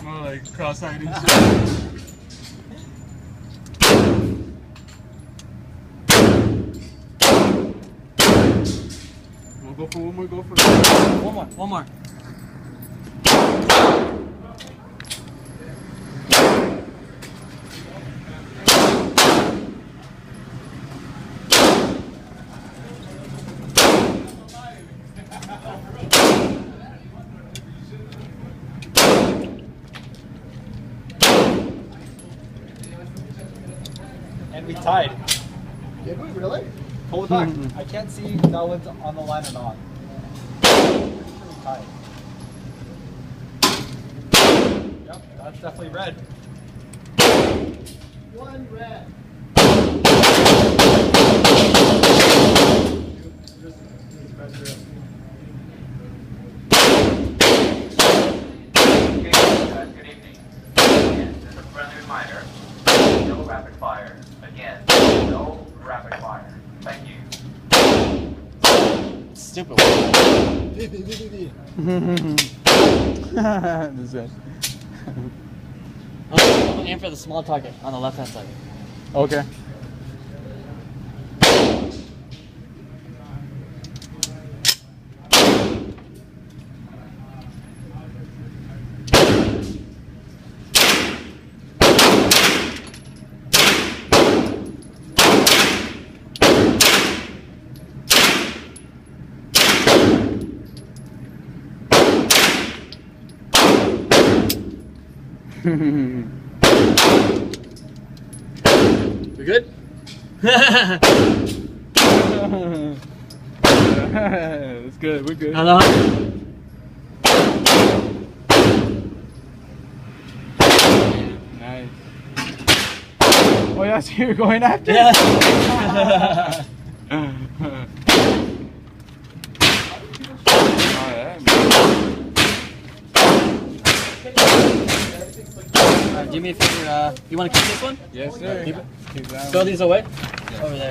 More like cross-eyed and shit. We'll go for one more, go for it. One more. And we tied. Did we really? Pull it back. I can't see that one's on the line or not. We tied. Yep, that's definitely red. One red. Good evening. Again, just a friendly reminder, no rapid fire. Again, no rapid fire. Thank you. Stupid. This guy. I'm aim for the small target on the left hand side. Okay. We good? It's good, we're good. Hello? Nice. Oh yeah, so you're going after? Yeah. Do me a favor, you want to keep this one? Yes, sir. Keep it. Keep that Throw one. these away? Over there.